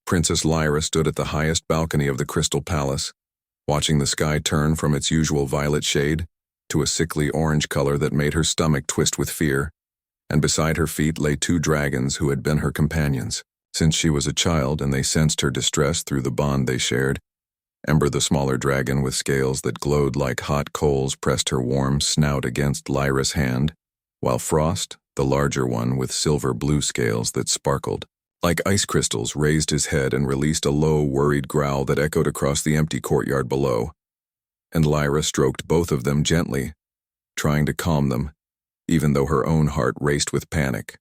Princess Lyra stood at the highest balcony of the Crystal Palace, watching the sky turn from its usual violet shade to a sickly orange color that made her stomach twist with fear, and beside her feet lay two dragons who had been her companions since she was a child, and they sensed her distress through the bond they shared. Ember, the smaller dragon with scales that glowed like hot coals, pressed her warm snout against Lyra's hand, while Frost, the larger one with silver-blue scales that sparkled like ice crystals, raised his head and released a low, worried growl that echoed across the empty courtyard below. And Lyra stroked both of them gently, trying to calm them, even though her own heart raced with panic.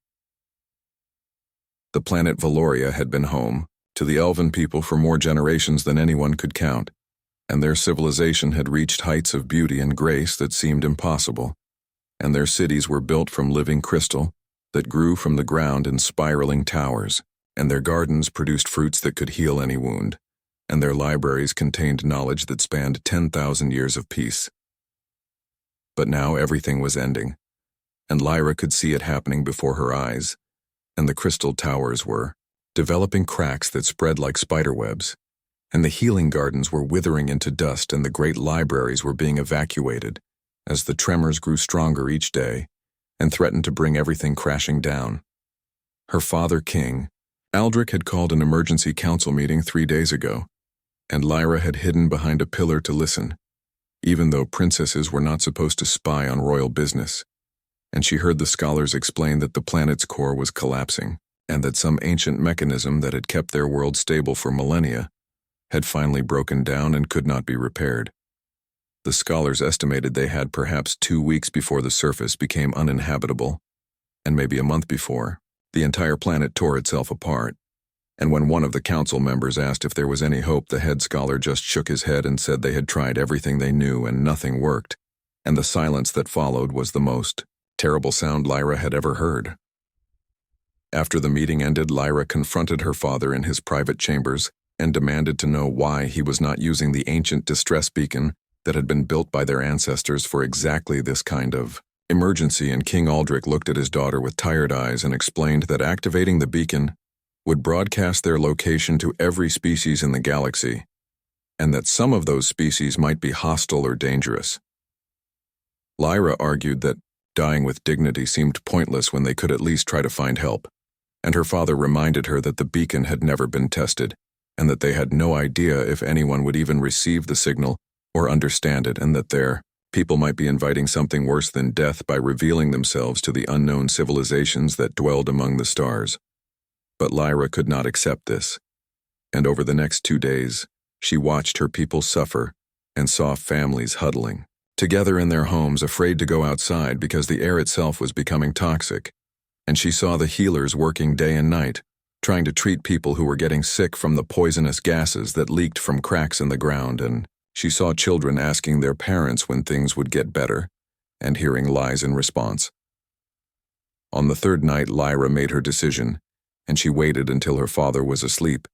The planet Valoria had been home to the elven people for more generations than anyone could count, and their civilization had reached heights of beauty and grace that seemed impossible, and their cities were built from living crystal that grew from the ground in spiraling towers, and their gardens produced fruits that could heal any wound, and their libraries contained knowledge that spanned 10,000 years of peace. But now everything was ending, and Lyra could see it happening before her eyes, and the crystal towers were developing cracks that spread like spiderwebs, and the healing gardens were withering into dust, and the great libraries were being evacuated as the tremors grew stronger each day and threatened to bring everything crashing down. Her father, King Aldrich, had called an emergency council meeting 3 days ago, and Lyra had hidden behind a pillar to listen, even though princesses were not supposed to spy on royal business, and she heard the scholars explain that the planet's core was collapsing, and that some ancient mechanism that had kept their world stable for millennia had finally broken down and could not be repaired. The scholars estimated they had perhaps 2 weeks before the surface became uninhabitable, and maybe a month before the entire planet tore itself apart. And when one of the council members asked if there was any hope, the head scholar just shook his head and said they had tried everything they knew and nothing worked, and the silence that followed was the most terrible sound Lyra had ever heard. After the meeting ended, Lyra confronted her father in his private chambers and demanded to know why he was not using the ancient distress beacon that had been built by their ancestors for exactly this kind of emergency. And King Aldrich looked at his daughter with tired eyes and explained that activating the beacon would broadcast their location to every species in the galaxy, and that some of those species might be hostile or dangerous. Lyra argued that dying with dignity seemed pointless when they could at least try to find help, and her father reminded her that the beacon had never been tested, and that they had no idea if anyone would even receive the signal or understand it, and that their people might be inviting something worse than death by revealing themselves to the unknown civilizations that dwelled among the stars. But Lyra could not accept this, and over the next 2 days, she watched her people suffer and saw families huddling together in their homes, afraid to go outside because the air itself was becoming toxic, and she saw the healers working day and night, trying to treat people who were getting sick from the poisonous gases that leaked from cracks in the ground, and she saw children asking their parents when things would get better, and hearing lies in response. On the 3rd night, Lyra made her decision, and she waited until her father was asleep,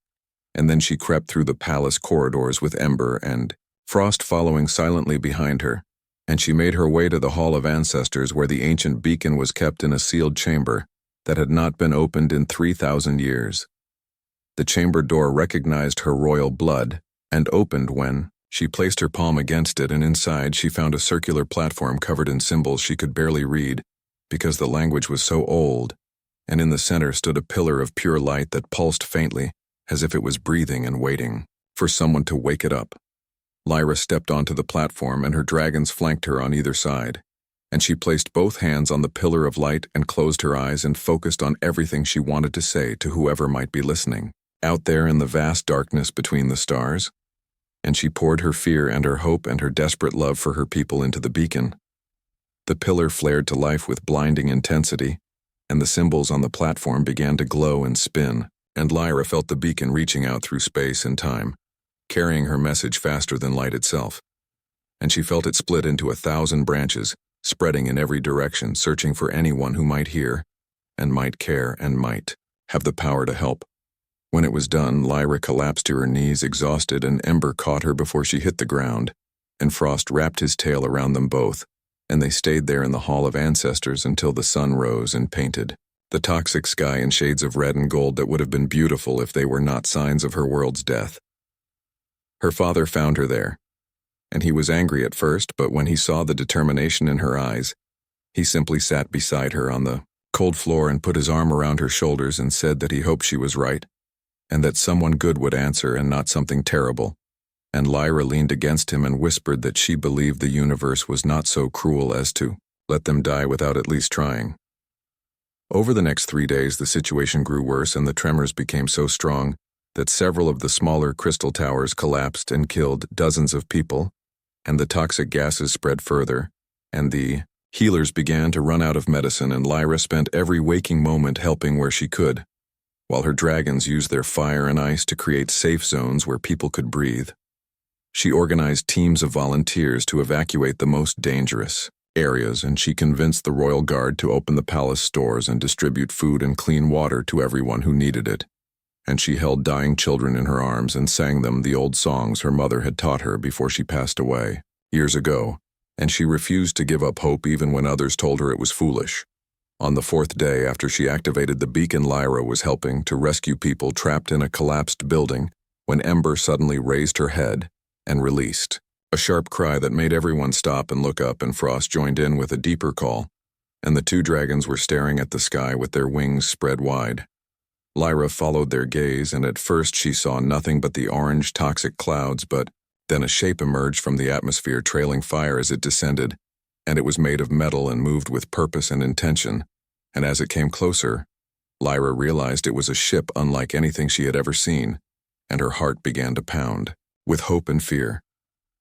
and then she crept through the palace corridors with Ember and Frost following silently behind her, and she made her way to the Hall of Ancestors, where the ancient beacon was kept in a sealed chamber that had not been opened in 3,000 years. The chamber door recognized her royal blood and opened when she placed her palm against it, and inside she found a circular platform covered in symbols she could barely read because the language was so old, and in the center stood a pillar of pure light that pulsed faintly as if it was breathing and waiting for someone to wake it up. Lyra stepped onto the platform, and her dragons flanked her on either side, and she placed both hands on the pillar of light and closed her eyes and focused on everything she wanted to say to whoever might be listening, out there in the vast darkness between the stars. And she poured her fear and her hope and her desperate love for her people into the beacon. The pillar flared to life with blinding intensity, and the symbols on the platform began to glow and spin, and Lyra felt the beacon reaching out through space and time, carrying her message faster than light itself. And she felt it split into 1,000 branches, spreading in every direction, searching for anyone who might hear, and might care, and might have the power to help. When it was done, Lyra collapsed to her knees, exhausted, and Ember caught her before she hit the ground, and Frost wrapped his tail around them both, and they stayed there in the Hall of Ancestors until the sun rose and painted the toxic sky in shades of red and gold that would have been beautiful if they were not signs of her world's death. Her father found her there, and he was angry at first, but when he saw the determination in her eyes, he simply sat beside her on the cold floor and put his arm around her shoulders and said that he hoped she was right, and that someone good would answer and not something terrible. And Lyra leaned against him and whispered that she believed the universe was not so cruel as to let them die without at least trying. Over the next 3 days, the situation grew worse and the tremors became so strong that several of the smaller crystal towers collapsed and killed dozens of people, and the toxic gases spread further, and the healers began to run out of medicine, and Lyra spent every waking moment helping where she could, while her dragons used their fire and ice to create safe zones where people could breathe. She organized teams of volunteers to evacuate the most dangerous areas, and she convinced the royal guard to open the palace stores and distribute food and clean water to everyone who needed it. And she held dying children in her arms and sang them the old songs her mother had taught her before she passed away, years ago, and she refused to give up hope even when others told her it was foolish. On the 4th day after she activated the beacon, Lyra was helping to rescue people trapped in a collapsed building when Ember suddenly raised her head and released a sharp cry that made everyone stop and look up, and Frost joined in with a deeper call, and the 2 dragons were staring at the sky with their wings spread wide. Lyra followed their gaze, and at first she saw nothing but the orange toxic clouds, but then a shape emerged from the atmosphere trailing fire as it descended, and it was made of metal and moved with purpose and intention, and as it came closer, Lyra realized it was a ship unlike anything she had ever seen, and her heart began to pound with hope and fear.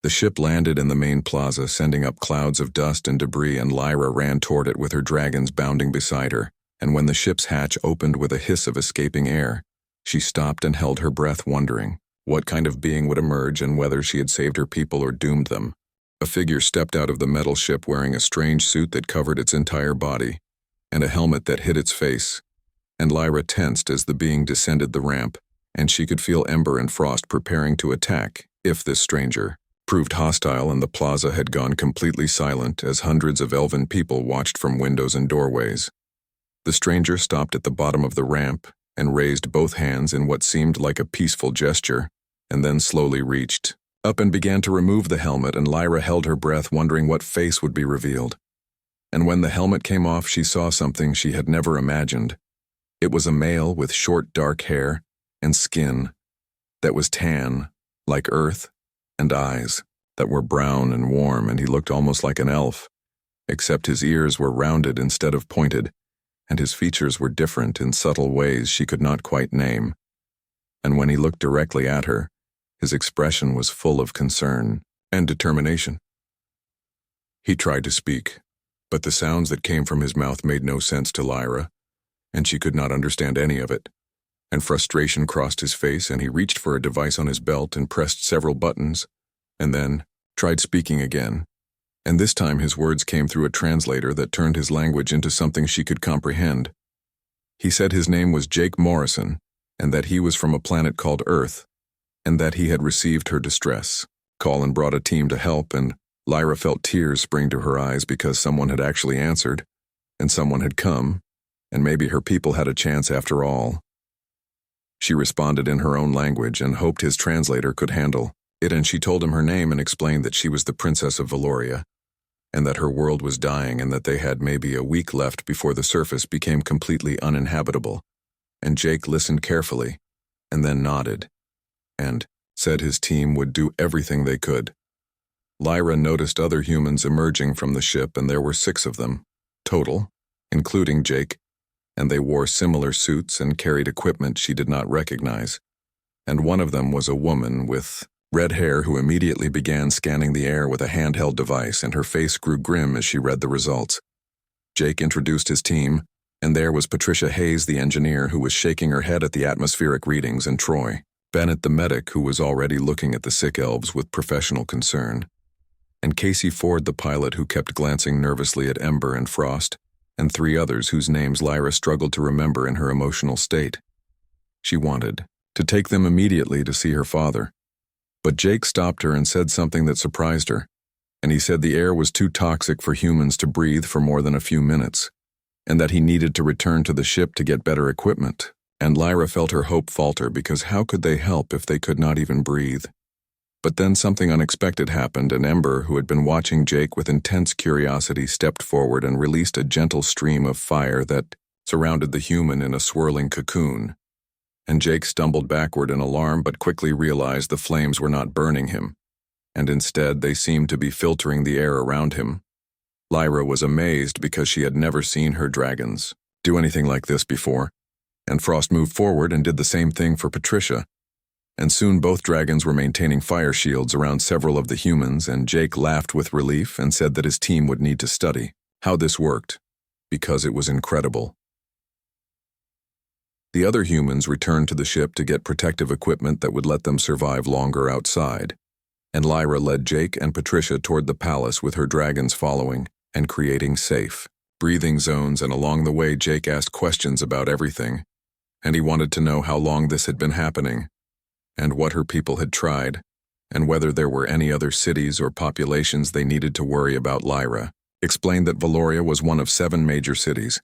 The ship landed in the main plaza, sending up clouds of dust and debris, and Lyra ran toward it with her dragons bounding beside her, and when the ship's hatch opened with a hiss of escaping air, she stopped and held her breath, wondering what kind of being would emerge and whether she had saved her people or doomed them. A figure stepped out of the metal ship wearing a strange suit that covered its entire body, and a helmet that hid its face, and Lyra tensed as the being descended the ramp, and she could feel Ember and Frost preparing to attack if this stranger proved hostile, and the plaza had gone completely silent as hundreds of elven people watched from windows and doorways. The stranger stopped at the bottom of the ramp and raised both hands in what seemed like a peaceful gesture, and then slowly reached up and began to remove the helmet, and Lyra held her breath, wondering what face would be revealed. And when the helmet came off, she saw something she had never imagined. It was a male with short dark hair and skin that was tan, like earth, and eyes that were brown and warm, and he looked almost like an elf, except his ears were rounded instead of pointed, and his features were different in subtle ways she could not quite name. And when he looked directly at her, his expression was full of concern and determination. He tried to speak, but the sounds that came from his mouth made no sense to Lyra, and she could not understand any of it. And frustration crossed his face, and he reached for a device on his belt and pressed several buttons, and then tried speaking again. And this time his words came through a translator that turned his language into something she could comprehend. He said his name was Jake Morrison, and that he was from a planet called Earth, and that he had received her distress call and brought a team to help, and Lyra felt tears spring to her eyes because someone had actually answered, and someone had come, and maybe her people had a chance after all. She responded in her own language and hoped his translator could handle it, and she told him her name and explained that she was the Princess of Valoria, and that her world was dying and that they had maybe a week left before the surface became completely uninhabitable. And Jake listened carefully, and then nodded, and said his team would do everything they could. Lyra noticed other humans emerging from the ship, and there were 6 of them, total, including Jake, and they wore similar suits and carried equipment she did not recognize. And one of them was a woman with red hair who immediately began scanning the air with a handheld device, and her face grew grim as she read the results. Jake introduced his team, and there was Patricia Hayes, the engineer, who was shaking her head at the atmospheric readings, and Troy Bennett, the medic, who was already looking at the sick elves with professional concern, and Casey Ford, the pilot, who kept glancing nervously at Ember and Frost, and 3 others whose names Lyra struggled to remember in her emotional state. She wanted to take them immediately to see her father, but Jake stopped her and said something that surprised her, and he said the air was too toxic for humans to breathe for more than a few minutes, and that he needed to return to the ship to get better equipment. And Lyra felt her hope falter because how could they help if they could not even breathe? But then something unexpected happened, and Ember, who had been watching Jake with intense curiosity, stepped forward and released a gentle stream of fire that surrounded the human in a swirling cocoon. And Jake stumbled backward in alarm but quickly realized the flames were not burning him, and instead they seemed to be filtering the air around him. Lyra was amazed because she had never seen her dragons do anything like this before, and Frost moved forward and did the same thing for Patricia. And soon both dragons were maintaining fire shields around several of the humans, and Jake laughed with relief and said that his team would need to study how this worked, because it was incredible. The other humans returned to the ship to get protective equipment that would let them survive longer outside, and Lyra led Jake and Patricia toward the palace with her dragons following and creating safe breathing zones, and along the way Jake asked questions about everything, and he wanted to know how long this had been happening, and what her people had tried, and whether there were any other cities or populations they needed to worry about. Lyra explained that Valoria was one of 7 major cities,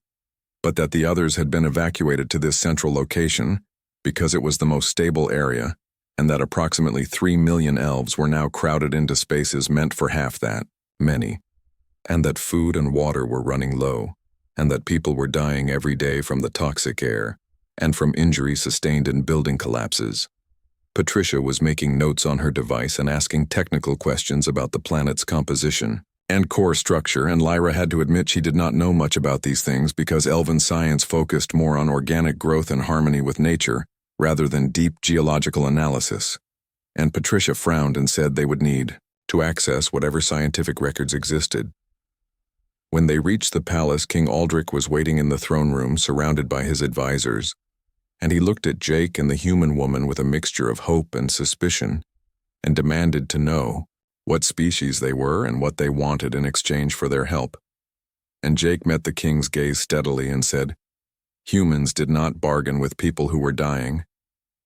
but that the others had been evacuated to this central location because it was the most stable area, and that approximately 3 million elves were now crowded into spaces meant for half that many, and that food and water were running low, and that people were dying every day from the toxic air and from injuries sustained in building collapses. Patricia was making notes on her device and asking technical questions about the planet's composition and core structure, and Lyra had to admit she did not know much about these things because elven science focused more on organic growth and harmony with nature rather than deep geological analysis. And Patricia frowned and said they would need to access whatever scientific records existed. When they reached the palace, King Aldrich was waiting in the throne room surrounded by his advisors, and he looked at Jake and the human woman with a mixture of hope and suspicion, and demanded to know what species they were and what they wanted in exchange for their help. And Jake met the king's gaze steadily and said, humans did not bargain with people who were dying,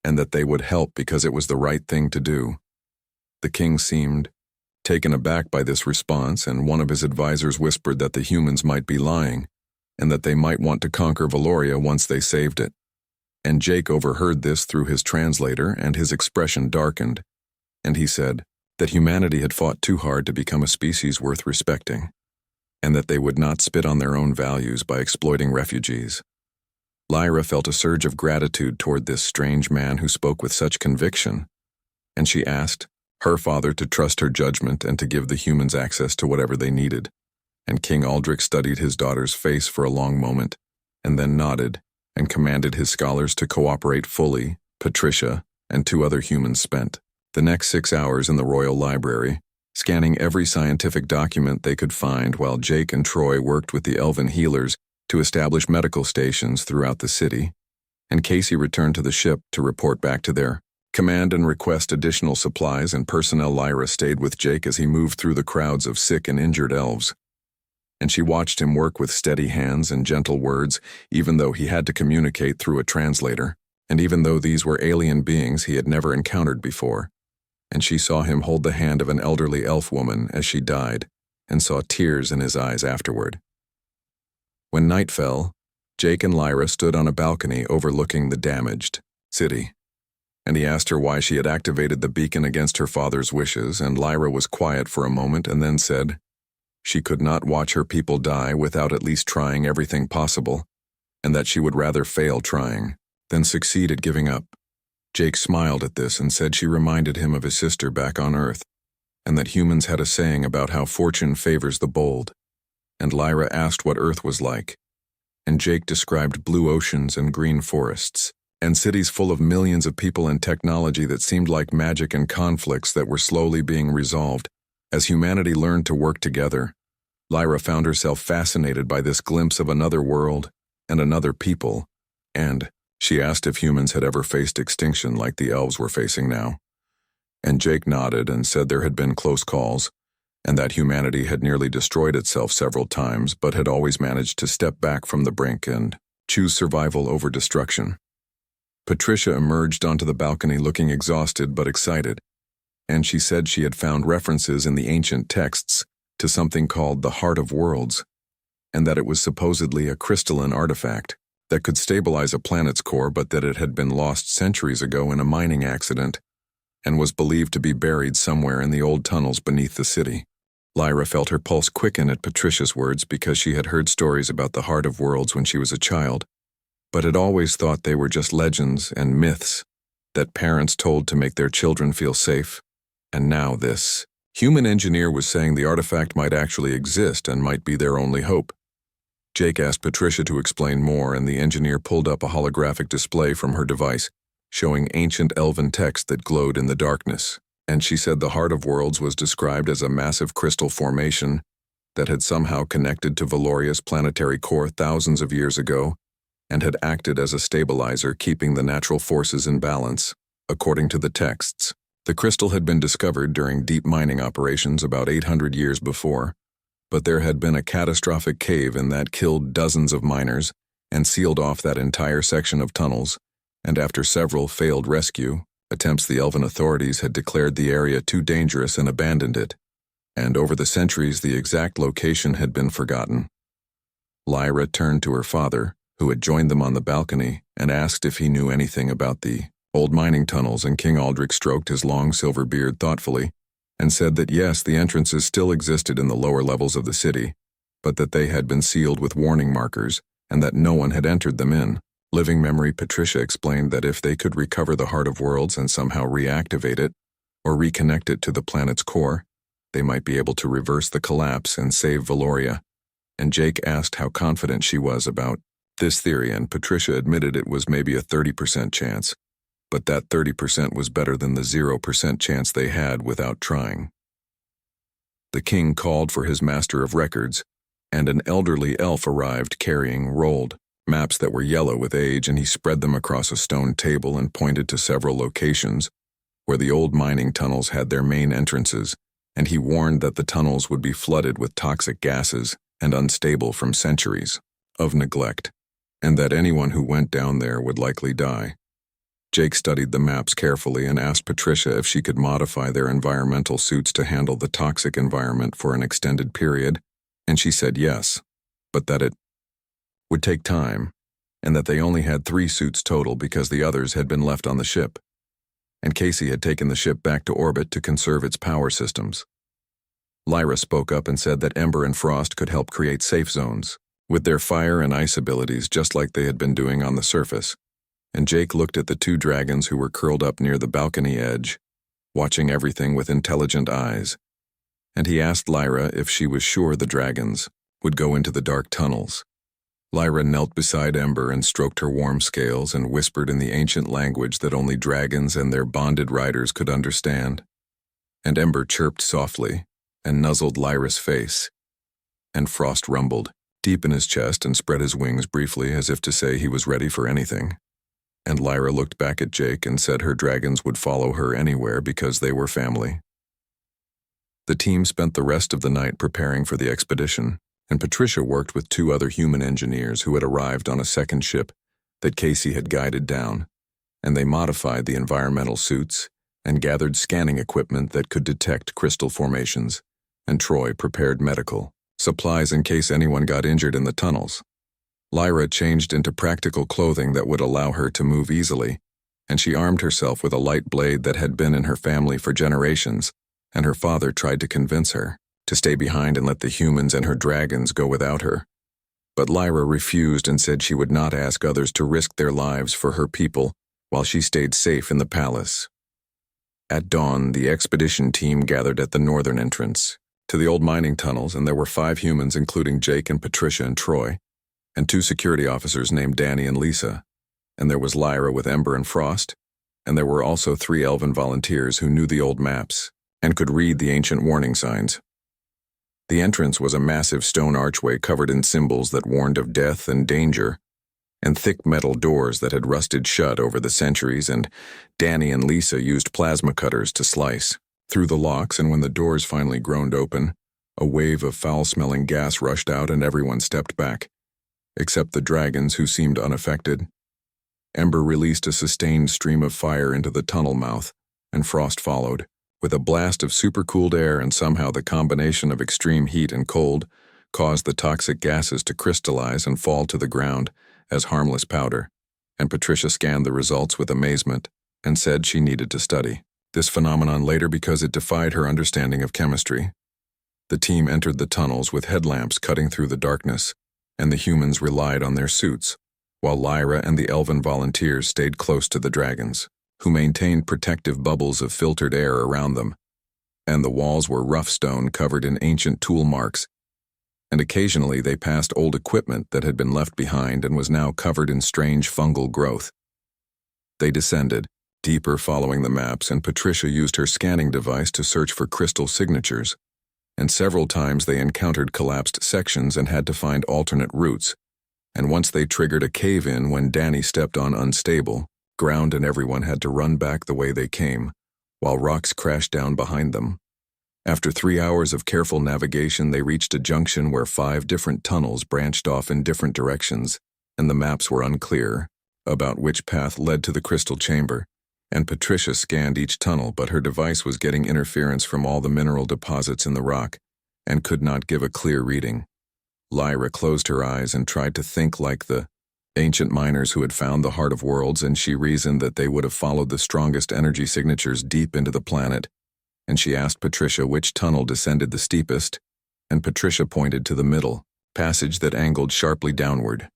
and that they would help because it was the right thing to do. The king seemed taken aback by this response, and one of his advisors whispered that the humans might be lying, and that they might want to conquer Valoria once they saved it. And Jake overheard this through his translator, and his expression darkened, and he said that humanity had fought too hard to become a species worth respecting, and that they would not spit on their own values by exploiting refugees. Lyra felt a surge of gratitude toward this strange man who spoke with such conviction, and she asked her father to trust her judgment and to give the humans access to whatever they needed. And King Aldrich studied his daughter's face for a long moment, and then nodded and commanded his scholars to cooperate fully. Patricia and 2 other humans spent the next 6 hours in the royal library, scanning every scientific document they could find, while Jake and Troy worked with the elven healers to establish medical stations throughout the city, and Casey returned to the ship to report back to their command and request additional supplies and personnel. Lyra stayed with Jake as he moved through the crowds of sick and injured elves, and she watched him work with steady hands and gentle words, even though he had to communicate through a translator, and even though these were alien beings he had never encountered before. And she saw him hold the hand of an elderly elf woman as she died, and saw tears in his eyes afterward. When night fell, Jake and Lyra stood on a balcony overlooking the damaged city, and he asked her why she had activated the beacon against her father's wishes, and Lyra was quiet for a moment and then said she could not watch her people die without at least trying everything possible, and that she would rather fail trying than succeed at giving up. Jake smiled at this and said she reminded him of his sister back on Earth, and that humans had a saying about how fortune favors the bold. And Lyra asked what Earth was like, and Jake described blue oceans and green forests, and cities full of millions of people and technology that seemed like magic, and conflicts that were slowly being resolved as humanity learned to work together. Lyra found herself fascinated by this glimpse of another world and another people, and she asked if humans had ever faced extinction like the elves were facing now. And Jake nodded and said there had been close calls, and that humanity had nearly destroyed itself several times but had always managed to step back from the brink and choose survival over destruction. Patricia emerged onto the balcony looking exhausted but excited, and she said she had found references in the ancient texts to something called the Heart of Worlds, and that it was supposedly a crystalline artifact that could stabilize a planet's core, but that it had been lost centuries ago in a mining accident and was believed to be buried somewhere in the old tunnels beneath the city. Lyra felt her pulse quicken at Patricia's words because she had heard stories about the Heart of Worlds when she was a child, but had always thought they were just legends and myths that parents told to make their children feel safe. And now this human engineer was saying the artifact might actually exist and might be their only hope. Jake asked Patricia to explain more, and the engineer pulled up a holographic display from her device, showing ancient elven text that glowed in the darkness. And she said the Heart of Worlds was described as a massive crystal formation that had somehow connected to Valoria's planetary core thousands of years ago and had acted as a stabilizer, keeping the natural forces in balance. According to the texts, the crystal had been discovered during deep mining operations about 800 years before, but there had been a catastrophic cave-in that killed dozens of miners and sealed off that entire section of tunnels, and after several failed rescue attempts, the Elven authorities had declared the area too dangerous and abandoned it, and over the centuries the exact location had been forgotten. Lyra turned to her father, who had joined them on the balcony, and asked if he knew anything about the old mining tunnels, and King Aldrich stroked his long silver beard thoughtfully and said that yes, the entrances still existed in the lower levels of the city, but that they had been sealed with warning markers and that no one had entered them in. Living memory Patricia explained that if they could recover the Heart of Worlds and somehow reactivate it or reconnect it to the planet's core, they might be able to reverse the collapse and save Valoria. And Jake asked how confident she was about this theory, and Patricia admitted it was maybe a 30% chance, but that 30% was better than the 0% chance they had without trying. The king called for his master of records, and an elderly elf arrived carrying rolled maps that were yellow with age, and he spread them across a stone table and pointed to several locations where the old mining tunnels had their main entrances, and he warned that the tunnels would be flooded with toxic gases and unstable from centuries of neglect, and that anyone who went down there would likely die. Jake studied the maps carefully and asked Patricia if she could modify their environmental suits to handle the toxic environment for an extended period, and she said yes, but that it would take time, and that they only had 3 suits total because the others had been left on the ship, and Casey had taken the ship back to orbit to conserve its power systems. Lyra spoke up and said that Ember and Frost could help create safe zones with their fire and ice abilities, just like they had been doing on the surface. And Jake looked at the 2 dragons who were curled up near the balcony edge, watching everything with intelligent eyes, and he asked Lyra if she was sure the dragons would go into the dark tunnels. Lyra knelt beside Ember and stroked her warm scales and whispered in the ancient language that only dragons and their bonded riders could understand. And Ember chirped softly and nuzzled Lyra's face, and Frost rumbled deep in his chest and spread his wings briefly as if to say he was ready for anything. And Lyra looked back at Jake and said her dragons would follow her anywhere because they were family. The team spent the rest of the night preparing for the expedition, and Patricia worked with 2 other human engineers who had arrived on a second ship that Casey had guided down, and they modified the environmental suits and gathered scanning equipment that could detect crystal formations, and Troy prepared medical supplies in case anyone got injured in the tunnels. Lyra changed into practical clothing that would allow her to move easily, and she armed herself with a light blade that had been in her family for generations, and her father tried to convince her to stay behind and let the humans and her dragons go without her. But Lyra refused and said she would not ask others to risk their lives for her people while she stayed safe in the palace. At dawn, the expedition team gathered at the northern entrance to the old mining tunnels, and there were 5 humans, including Jake and Patricia and Troy, and 2 security officers named Danny and Lisa, and there was Lyra with Ember and Frost, and there were also 3 elven volunteers who knew the old maps and could read the ancient warning signs. The entrance was a massive stone archway covered in symbols that warned of death and danger, and thick metal doors that had rusted shut over the centuries, and Danny and Lisa used plasma cutters to slice through the locks, and when the doors finally groaned open, a wave of foul-smelling gas rushed out and everyone stepped back, except the dragons, who seemed unaffected. Ember released a sustained stream of fire into the tunnel mouth, and Frost followed, with a blast of supercooled air, and somehow the combination of extreme heat and cold caused the toxic gases to crystallize and fall to the ground as harmless powder, and Patricia scanned the results with amazement and said she needed to study this phenomenon later because it defied her understanding of chemistry. The team entered the tunnels with headlamps cutting through the darkness, and the humans relied on their suits, while Lyra and the elven volunteers stayed close to the dragons, who maintained protective bubbles of filtered air around them, and the walls were rough stone covered in ancient tool marks, and occasionally they passed old equipment that had been left behind and was now covered in strange fungal growth. They descended, deeper following the maps, and Patricia used her scanning device to search for crystal signatures, and several times they encountered collapsed sections and had to find alternate routes, and once they triggered a cave-in when Danny stepped on unstable ground and everyone had to run back the way they came, while rocks crashed down behind them. After 3 hours of careful navigation, they reached a junction where 5 different tunnels branched off in different directions, and the maps were unclear about which path led to the crystal chamber, and Patricia scanned each tunnel, but her device was getting interference from all the mineral deposits in the rock and could not give a clear reading. Lyra closed her eyes and tried to think like the ancient miners who had found the heart of worlds, and she reasoned that they would have followed the strongest energy signatures deep into the planet, and she asked Patricia which tunnel descended the steepest, and Patricia pointed to the middle passage that angled sharply downward.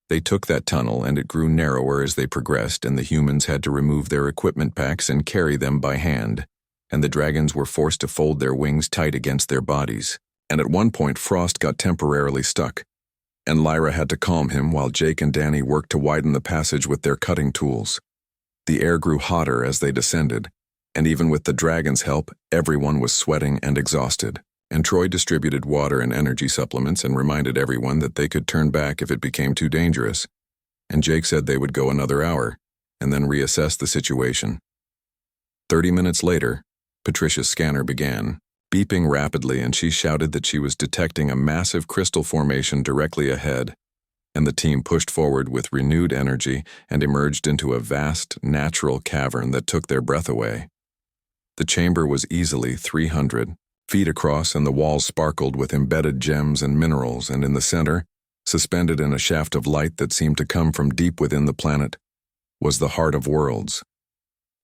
They took that tunnel, and it grew narrower as they progressed, and the humans had to remove their equipment packs and carry them by hand, and the dragons were forced to fold their wings tight against their bodies, and at one point Frost got temporarily stuck, and Lyra had to calm him while Jake and Danny worked to widen the passage with their cutting tools. The air grew hotter as they descended, and even with the dragon's help, everyone was sweating and exhausted, and Troy distributed water and energy supplements and reminded everyone that they could turn back if it became too dangerous, and Jake said they would go another hour, and then reassess the situation. 30 minutes later, Patricia's scanner began, beeping rapidly, and she shouted that she was detecting a massive crystal formation directly ahead, and the team pushed forward with renewed energy and emerged into a vast, natural cavern that took their breath away. The chamber was easily 300 feet across, and the walls sparkled with embedded gems and minerals, and in the center, suspended in a shaft of light that seemed to come from deep within the planet, was the heart of worlds.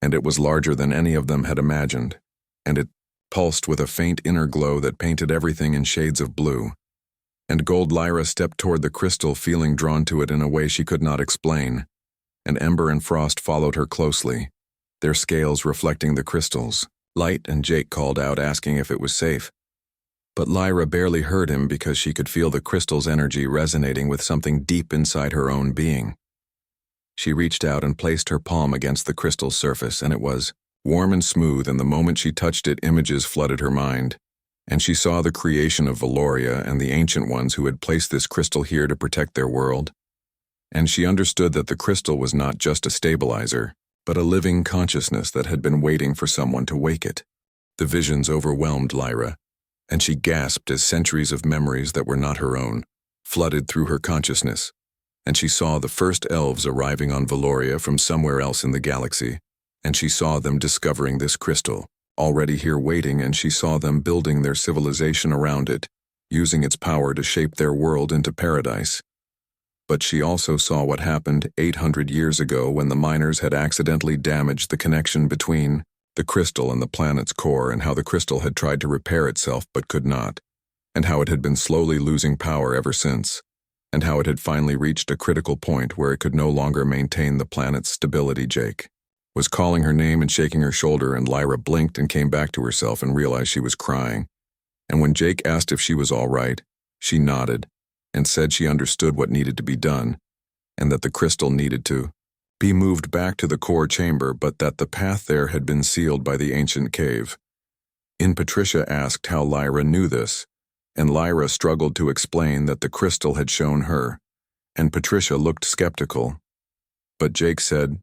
And it was larger than any of them had imagined, and it pulsed with a faint inner glow that painted everything in shades of blue. And Gold Lyra stepped toward the crystal, feeling drawn to it in a way she could not explain, and Ember and Frost followed her closely, their scales reflecting the crystals. Light and Jake called out, asking if it was safe, but Lyra barely heard him because she could feel the crystal's energy resonating with something deep inside her own being. She reached out and placed her palm against the crystal's surface, and it was warm and smooth, and the moment she touched it, images flooded her mind, and she saw the creation of Valoria and the Ancient Ones who had placed this crystal here to protect their world, and she understood that the crystal was not just a stabilizer, but a living consciousness that had been waiting for someone to wake it. The visions overwhelmed Lyra, and she gasped as centuries of memories that were not her own flooded through her consciousness, and she saw the first elves arriving on Valoria from somewhere else in the galaxy, and she saw them discovering this crystal, already here waiting, and she saw them building their civilization around it, using its power to shape their world into paradise. But she also saw what happened 800 years ago when the miners had accidentally damaged the connection between the crystal and the planet's core, and how the crystal had tried to repair itself but could not, and how it had been slowly losing power ever since, and how it had finally reached a critical point where it could no longer maintain the planet's stability. Jake was calling her name and shaking her shoulder, and Lyra blinked and came back to herself and realized she was crying. And when Jake asked if she was all right, she nodded and said she understood what needed to be done, and that the crystal needed to be moved back to the core chamber, but that the path there had been sealed by the ancient cave. Patricia asked how Lyra knew this, and Lyra struggled to explain that the crystal had shown her, and Patricia looked skeptical. But Jake said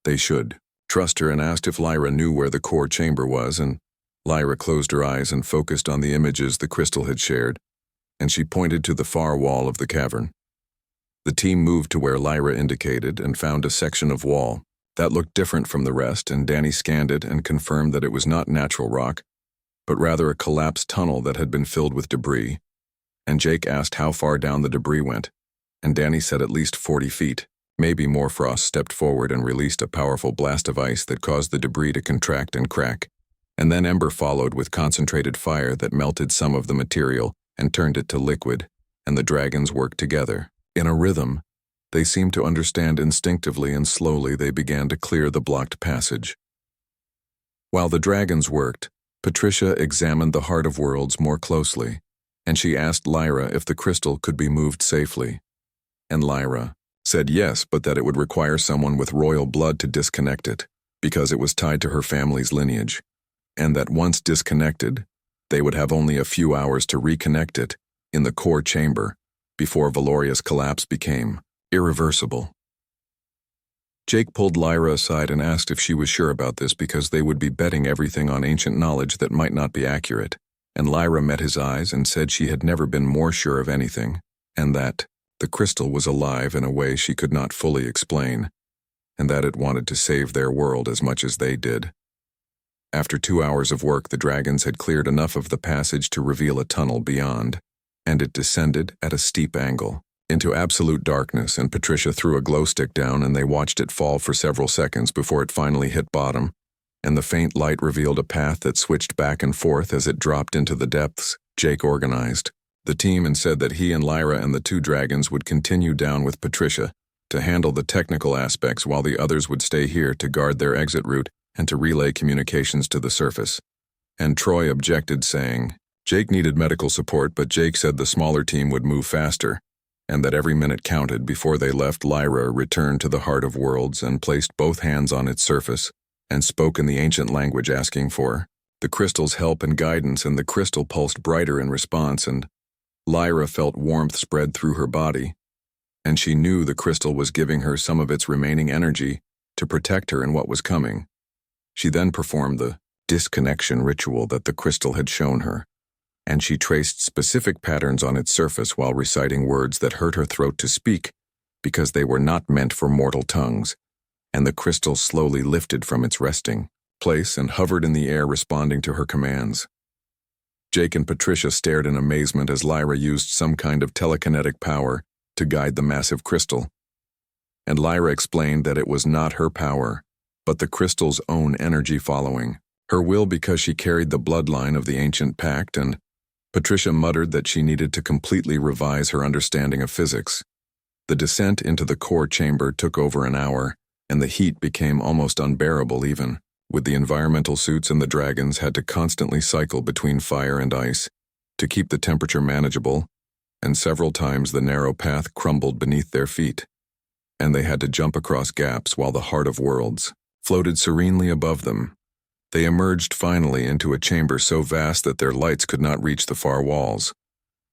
they should trust her and asked if Lyra knew where the core chamber was, and Lyra closed her eyes and focused on the images the crystal had shared, and she pointed to the far wall of the cavern. The team moved to where Lyra indicated and found a section of wall that looked different from the rest, and Danny scanned it and confirmed that it was not natural rock, but rather a collapsed tunnel that had been filled with debris, And Jake asked how far down the debris went, and Danny said at least 40 feet. Maybe more. Frost stepped forward and released a powerful blast of ice that caused the debris to contract and crack. And then Ember followed with concentrated fire that melted some of the material and turned it to liquid, and the dragons worked together. In a rhythm, they seemed to understand instinctively, and slowly they began to clear the blocked passage. While the dragons worked, Patricia examined the Heart of Worlds more closely, and she asked Lyra if the crystal could be moved safely. And Lyra said yes, but that it would require someone with royal blood to disconnect it, because it was tied to her family's lineage, and that once disconnected, they would have only a few hours to reconnect it in the core chamber before Valoria's collapse became irreversible. Jake pulled Lyra aside and asked if she was sure about this, because they would be betting everything on ancient knowledge that might not be accurate, and Lyra met his eyes and said she had never been more sure of anything, and that the crystal was alive in a way she could not fully explain, and that it wanted to save their world as much as they did. After 2 hours of work, the dragons had cleared enough of the passage to reveal a tunnel beyond, and it descended at a steep angle into absolute darkness, and Patricia threw a glow stick down and they watched it fall for several seconds before it finally hit bottom, and the faint light revealed a path that switched back and forth as it dropped into the depths. Jake organized the team and said that he and Lyra and the 2 dragons would continue down with Patricia to handle the technical aspects, while the others would stay here to guard their exit route and to relay communications to the surface. And Troy objected, saying Jake needed medical support, but Jake said the smaller team would move faster, and that every minute counted. Before they left, Lyra returned to the Heart of Worlds and placed both hands on its surface and spoke in the ancient language, asking for the crystal's help and guidance, and the crystal pulsed brighter in response, and Lyra felt warmth spread through her body, and she knew the crystal was giving her some of its remaining energy to protect her in what was coming. She then performed the disconnection ritual that the crystal had shown her, and she traced specific patterns on its surface while reciting words that hurt her throat to speak because they were not meant for mortal tongues, and the crystal slowly lifted from its resting place and hovered in the air, responding to her commands. Jake and Patricia stared in amazement as Lyra used some kind of telekinetic power to guide the massive crystal. And Lyra explained that it was not her power, but the crystal's own energy following her will, because she carried the bloodline of the ancient pact, and Patricia muttered that she needed to completely revise her understanding of physics. The descent into the core chamber took over an hour, and the heat became almost unbearable. Even with the environmental suits, and the dragons had to constantly cycle between fire and ice to keep the temperature manageable, and several times the narrow path crumbled beneath their feet, and they had to jump across gaps while the Heart of Worlds floated serenely above them. They emerged finally into a chamber so vast that their lights could not reach the far walls,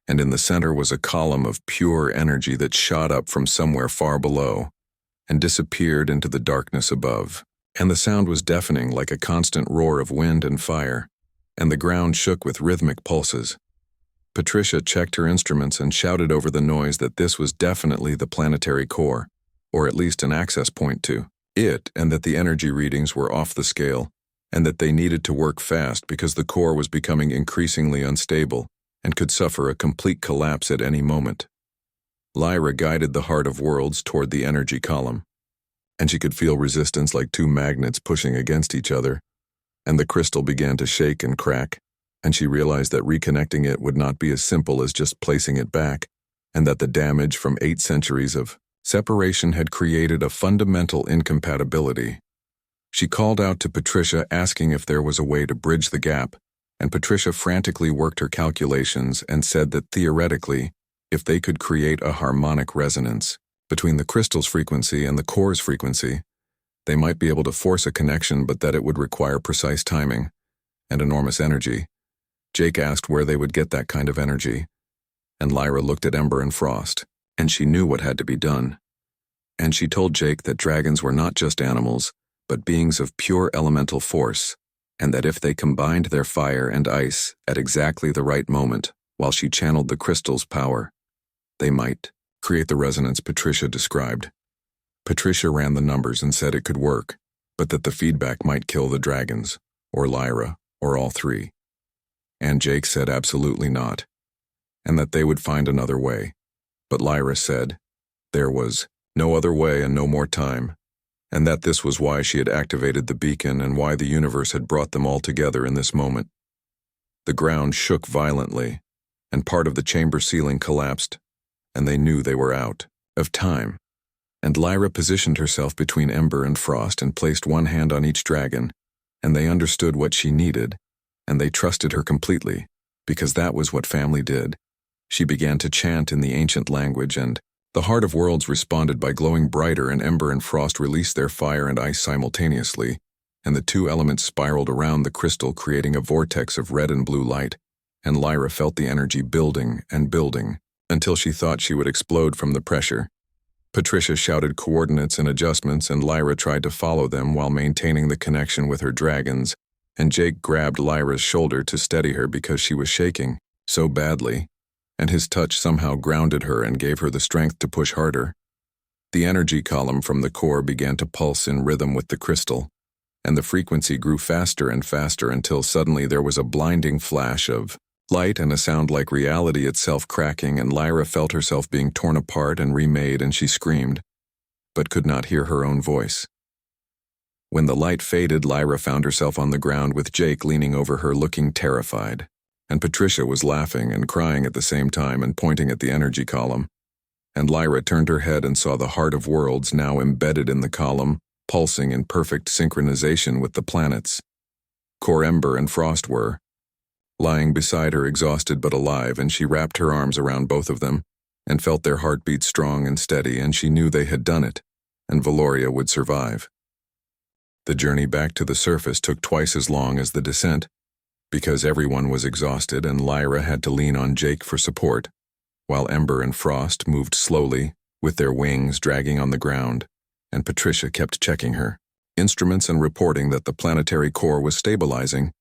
and in the center was a column of pure energy that shot up from somewhere far below and disappeared into the darkness above. And the sound was deafening, like a constant roar of wind and fire, and the ground shook with rhythmic pulses. Patricia checked her instruments and shouted over the noise that this was definitely the planetary core, or at least an access point to it, and that the energy readings were off the scale, and that they needed to work fast because the core was becoming increasingly unstable and could suffer a complete collapse at any moment. Lyra guided the Heart of Worlds toward the energy column, and she could feel resistance like 2 magnets pushing against each other, and the crystal began to shake and crack, and she realized that reconnecting it would not be as simple as just placing it back, and that the damage from 8 centuries of separation had created a fundamental incompatibility. She called out to Patricia, asking if there was a way to bridge the gap, and Patricia frantically worked her calculations and said that theoretically, if they could create a harmonic resonance between the crystal's frequency and the core's frequency, they might be able to force a connection, but that it would require precise timing and enormous energy. Jake asked where they would get that kind of energy, and Lyra looked at Ember and Frost, and she knew what had to be done. And she told Jake that dragons were not just animals, but beings of pure elemental force, and that if they combined their fire and ice at exactly the right moment, while she channeled the crystal's power, they might create the resonance Patricia described. Patricia ran the numbers and said it could work, but that the feedback might kill the dragons, or Lyra, or all 3. And Jake said absolutely not. and that they would find another way. But Lyra said there was no other way and no more time, and that this was why she had activated the beacon and why the universe had brought them all together in this moment. The ground shook violently, and part of the chamber ceiling collapsed, and they knew they were out of time. And Lyra positioned herself between Ember and Frost and placed one hand on each dragon, and they understood what she needed, and they trusted her completely, because that was what family did. She began to chant in the ancient language, and the Heart of Worlds responded by glowing brighter, and Ember and Frost released their fire and ice simultaneously, and the two elements spiraled around the crystal, creating a vortex of red and blue light, and Lyra felt the energy building and building, until she thought she would explode from the pressure. Patricia shouted coordinates and adjustments, and Lyra tried to follow them while maintaining the connection with her dragons, and Jake grabbed Lyra's shoulder to steady her because she was shaking so badly, and his touch somehow grounded her and gave her the strength to push harder. The energy column from the core began to pulse in rhythm with the crystal, and the frequency grew faster and faster until suddenly there was a blinding flash of light and a sound like reality itself cracking, and Lyra felt herself being torn apart and remade, and she screamed, but could not hear her own voice. When the light faded, Lyra found herself on the ground with Jake leaning over her looking terrified, and Patricia was laughing and crying at the same time and pointing at the energy column. And Lyra turned her head and saw the Heart of Worlds now embedded in the column, pulsing in perfect synchronization with the planets. Core Ember and Frost were lying beside her, exhausted but alive, and she wrapped her arms around both of them and felt their heartbeat strong and steady, and she knew they had done it, and Valoria would survive. The journey back to the surface took twice as long as the descent, because everyone was exhausted and Lyra had to lean on Jake for support, while Ember and Frost moved slowly, with their wings dragging on the ground, and Patricia kept checking her instruments and reporting that the planetary core was stabilizing,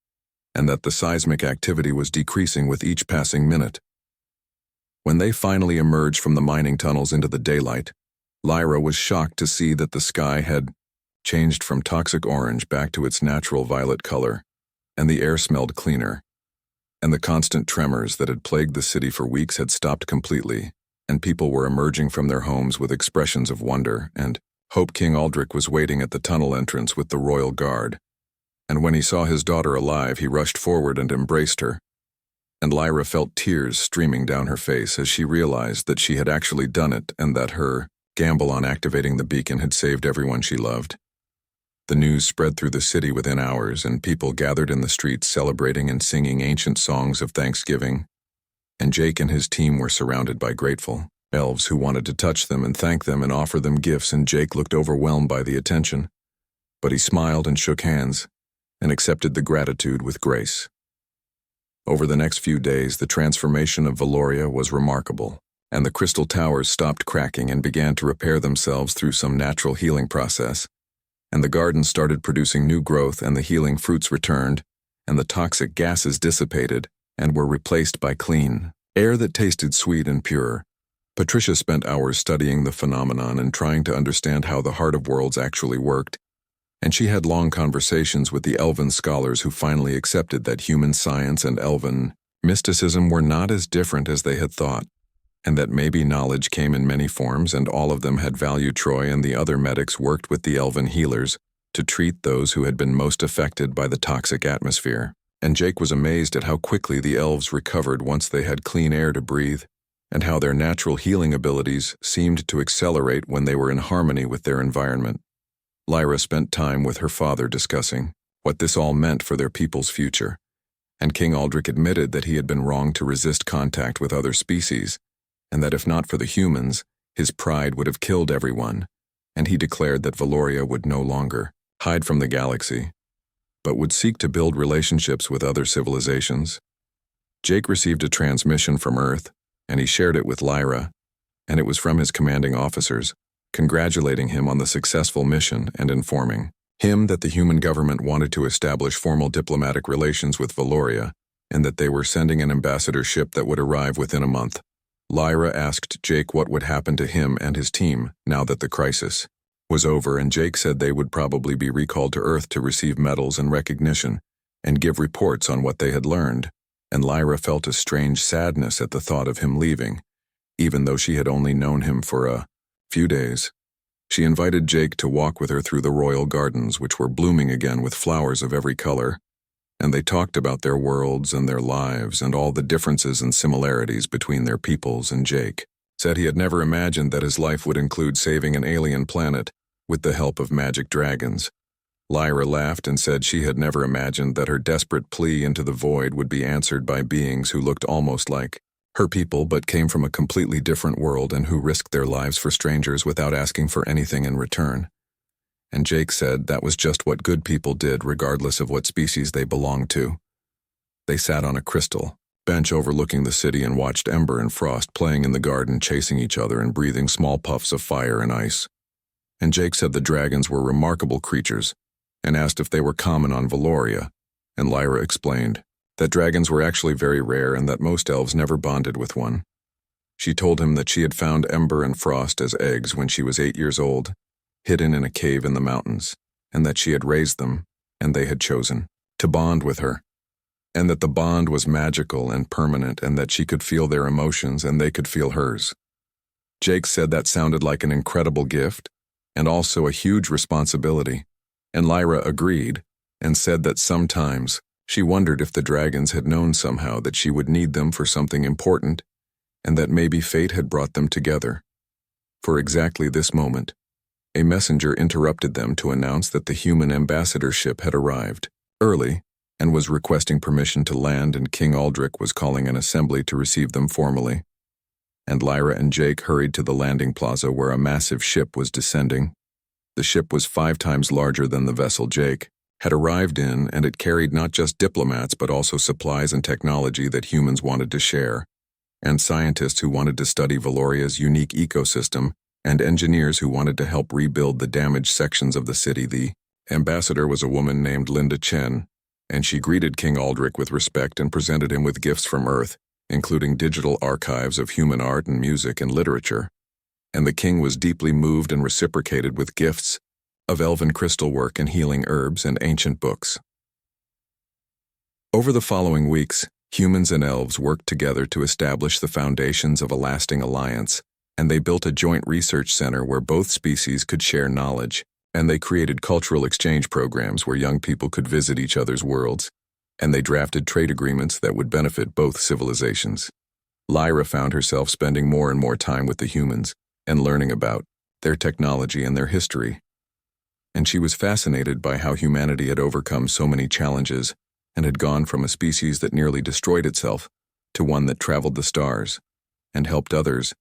and that the seismic activity was decreasing with each passing minute. When they finally emerged from the mining tunnels into the daylight, Lyra was shocked to see that the sky had changed from toxic orange back to its natural violet color, and the air smelled cleaner, and the constant tremors that had plagued the city for weeks had stopped completely, and people were emerging from their homes with expressions of wonder, and hope. King Aldrich was waiting at the tunnel entrance with the royal guard, and when he saw his daughter alive, he rushed forward and embraced her, and Lyra felt tears streaming down her face as she realized that she had actually done it and that her gamble on activating the beacon had saved everyone she loved. The news spread through the city within hours, and people gathered in the streets celebrating and singing ancient songs of thanksgiving, and Jake and his team were surrounded by grateful elves who wanted to touch them and thank them and offer them gifts, and Jake looked overwhelmed by the attention, but he smiled and shook hands and accepted the gratitude with grace. Over the next few days, the transformation of Valoria was remarkable, and the crystal towers stopped cracking and began to repair themselves through some natural healing process, and the gardens started producing new growth, and the healing fruits returned, and the toxic gases dissipated and were replaced by clean air that tasted sweet and pure. Patricia spent hours studying the phenomenon and trying to understand how the Heart of Worlds actually worked, and she had long conversations with the elven scholars who finally accepted that human science and elven mysticism were not as different as they had thought, and that maybe knowledge came in many forms, and all of them had value. Troy and the other medics worked with the elven healers to treat those who had been most affected by the toxic atmosphere, and Jake was amazed at how quickly the elves recovered once they had clean air to breathe, and how their natural healing abilities seemed to accelerate when they were in harmony with their environment. Lyra spent time with her father discussing what this all meant for their people's future, and King Aldrich admitted that he had been wrong to resist contact with other species, and that if not for the humans, his pride would have killed everyone, and he declared that Valoria would no longer hide from the galaxy, but would seek to build relationships with other civilizations. Jake received a transmission from Earth, and he shared it with Lyra, and it was from his commanding officers, congratulating him on the successful mission and informing him that the human government wanted to establish formal diplomatic relations with Valoria, and that they were sending an ambassador ship that would arrive within a month. Lyra asked Jake what would happen to him and his team now that the crisis was over, and Jake said they would probably be recalled to Earth to receive medals and recognition and give reports on what they had learned, and Lyra felt a strange sadness at the thought of him leaving, even though she had only known him for a few days. She invited Jake to walk with her through the royal gardens, which were blooming again with flowers of every color, and they talked about their worlds and their lives and all the differences and similarities between their peoples. And Jake said he had never imagined that his life would include saving an alien planet with the help of magic dragons. Lyra laughed and said she had never imagined that her desperate plea into the void would be answered by beings who looked almost like her people but came from a completely different world and who risked their lives for strangers without asking for anything in return. And Jake said that was just what good people did regardless of what species they belonged to. They sat on a crystal bench overlooking the city and watched Ember and Frost playing in the garden, chasing each other and breathing small puffs of fire and ice. And Jake said the dragons were remarkable creatures and asked if they were common on Valoria, and Lyra explained that dragons were actually very rare and that most elves never bonded with one. She told him that she had found Ember and Frost as eggs when she was 8 years old, hidden in a cave in the mountains, and that she had raised them, and they had chosen to bond with her, and that the bond was magical and permanent and that she could feel their emotions and they could feel hers. Jake said that sounded like an incredible gift and also a huge responsibility, and Lyra agreed and said that sometimes she wondered if the dragons had known somehow that she would need them for something important and that maybe fate had brought them together. For exactly this moment, a messenger interrupted them to announce that the human ambassador ship had arrived early and was requesting permission to land, and King Aldrich was calling an assembly to receive them formally. And Lyra and Jake hurried to the landing plaza where a massive ship was descending. The ship was 5 times larger than the vessel Jake had arrived in, and it carried not just diplomats but also supplies and technology that humans wanted to share, and scientists who wanted to study Valoria's unique ecosystem, and engineers who wanted to help rebuild the damaged sections of the city. The ambassador was a woman named Linda Chen, and she greeted King Aldrich with respect and presented him with gifts from Earth, including digital archives of human art and music and literature. And the king was deeply moved and reciprocated with gifts of elven crystal work and healing herbs and ancient books. Over the following weeks, humans and elves worked together to establish the foundations of a lasting alliance, and they built a joint research center where both species could share knowledge, and they created cultural exchange programs where young people could visit each other's worlds, and they drafted trade agreements that would benefit both civilizations. Lyra found herself spending more and more time with the humans and learning about their technology and their history. And she was fascinated by how humanity had overcome so many challenges and had gone from a species that nearly destroyed itself to one that traveled the stars and helped others.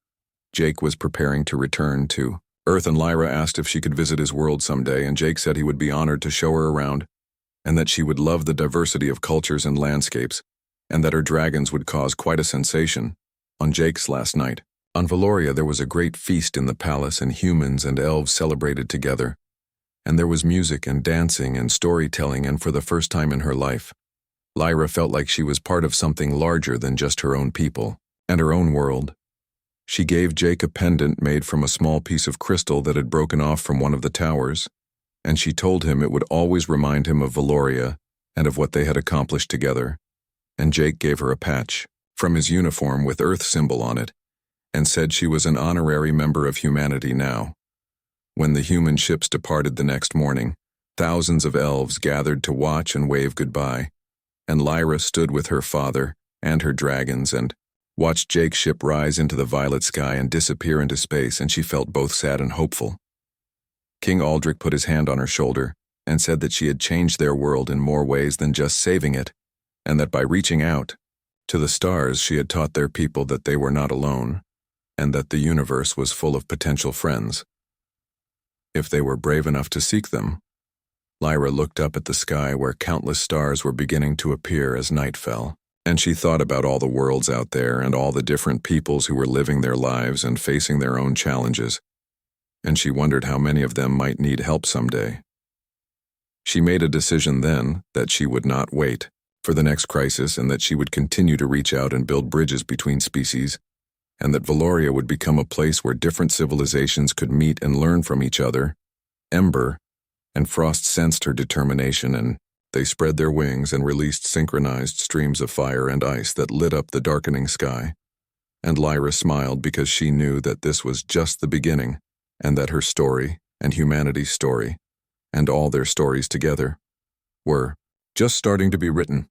Jake was preparing to return to Earth, and Lyra asked if she could visit his world someday, and Jake said he would be honored to show her around, and that she would love the diversity of cultures and landscapes, and that her dragons would cause quite a sensation. On Jake's last night on Valoria, there was a great feast in the palace, and humans and elves celebrated together, and there was music and dancing and storytelling, and for the first time in her life, Lyra felt like she was part of something larger than just her own people and her own world. She gave Jake a pendant made from a small piece of crystal that had broken off from one of the towers, and she told him it would always remind him of Valoria and of what they had accomplished together. And Jake gave her a patch from his uniform with Earth symbol on it, and said she was an honorary member of humanity now. When the human ships departed the next morning, thousands of elves gathered to watch and wave goodbye, and Lyra stood with her father and her dragons and watched Jake's ship rise into the violet sky and disappear into space, and she felt both sad and hopeful. King Aldrich put his hand on her shoulder and said that she had changed their world in more ways than just saving it, and that by reaching out to the stars she had taught their people that they were not alone, and that the universe was full of potential friends, if they were brave enough to seek them. Lyra looked up at the sky where countless stars were beginning to appear as night fell, and she thought about all the worlds out there and all the different peoples who were living their lives and facing their own challenges, and she wondered how many of them might need help someday. She made a decision then that she would not wait for the next crisis, and that she would continue to reach out and build bridges between species, and that Valoria would become a place where different civilizations could meet and learn from each other. Ember and Frost sensed her determination, and They spread their wings and released synchronized streams of fire and ice that lit up the darkening sky. And Lyra smiled because she knew that this was just the beginning, and that her story, and humanity's story, and all their stories together, were just starting to be written.